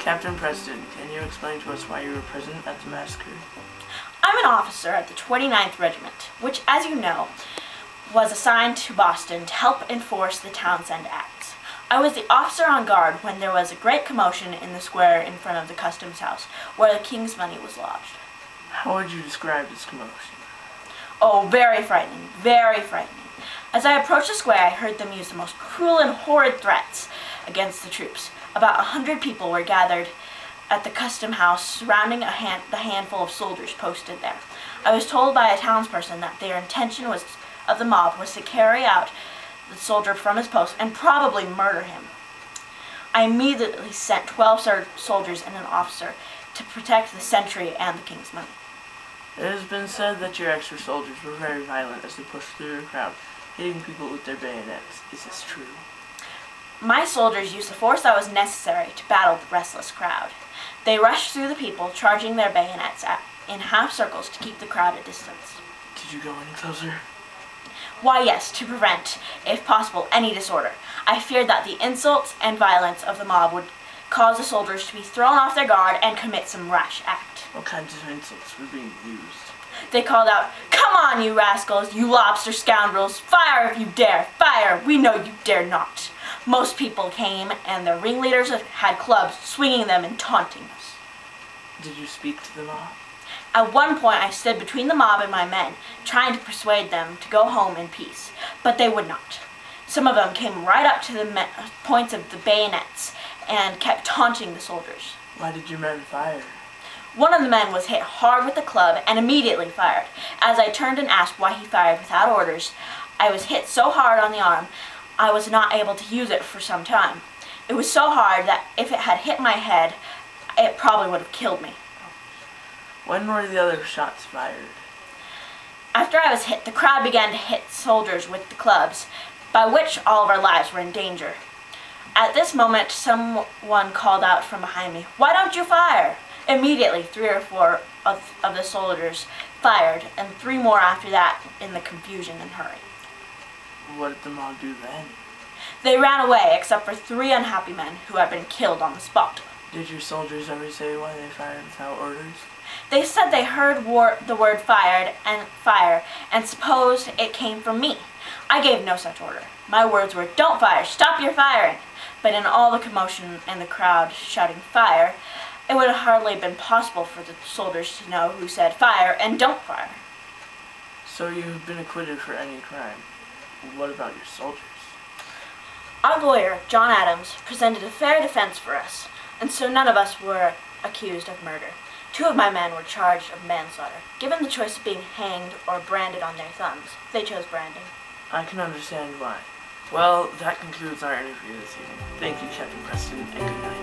Captain Preston, can you explain to us why you were present at the massacre? I'm an officer at the 29th Regiment, which, as you know, was assigned to Boston to help enforce the Townsend Acts. I was the officer on guard when there was a great commotion in the square in front of the Customs House, where the King's money was lodged. How would you describe this commotion? Oh, very frightening, very frightening. As I approached the square, I heard them use the most cruel and horrid threats against the troops. About 100 people were gathered at the Custom House surrounding the handful of soldiers posted there. I was told by a townsperson that their intention of the mob was to carry out the soldier from his post and probably murder him. I immediately sent 12 soldiers and an officer to protect the sentry and the King's money. It has been said that your extra soldiers were very violent as they pushed through the crowd, hitting people with their bayonets. Is this true? My soldiers used the force that was necessary to battle the restless crowd. They rushed through the people, charging their bayonets in half circles to keep the crowd at distance. Did you go any closer? Why, yes, to prevent, if possible, any disorder. I feared that the insults and violence of the mob would cause the soldiers to be thrown off their guard and commit some rash act. What kinds of insults were being used? They called out, "Come on, you rascals, you lobster scoundrels! Fire if you dare! Fire! We know you dare not!" Most people came, and the ringleaders had clubs, swinging them and taunting us. Did you speak to the mob? At one point, I stood between the mob and my men, trying to persuade them to go home in peace, but they would not. Some of them came right up to the points of the bayonets and kept taunting the soldiers. Why did your men fire? One of the men was hit hard with a club and immediately fired. As I turned and asked why he fired without orders, I was hit so hard on the arm, I was not able to use it for some time. It was so hard that if it had hit my head, it probably would have killed me. When were the other shots fired? After I was hit, the crowd began to hit soldiers with the clubs, by which all of our lives were in danger. At this moment, someone called out from behind me, "Why don't you fire?" Immediately, 3 or 4 of the soldiers fired, and 3 more after that in the confusion and hurry. What did the mob do then? They ran away, except for 3 unhappy men who had been killed on the spot. Did your soldiers ever say why they fired without orders? They said they heard the word fire and supposed it came from me. I gave no such order. My words were, "Don't fire, stop your firing." But in all the commotion and the crowd shouting fire, it would have hardly been possible for the soldiers to know who said fire and don't fire. So you have been acquitted for any crime. What about your soldiers? Our lawyer, John Adams, presented a fair defense for us, and so none of us were accused of murder. 2 of my men were charged of manslaughter. Given the choice of being hanged or branded on their thumbs, they chose branding. I can understand why. Well, that concludes our interview this evening. Thank you, Captain Preston, and good night.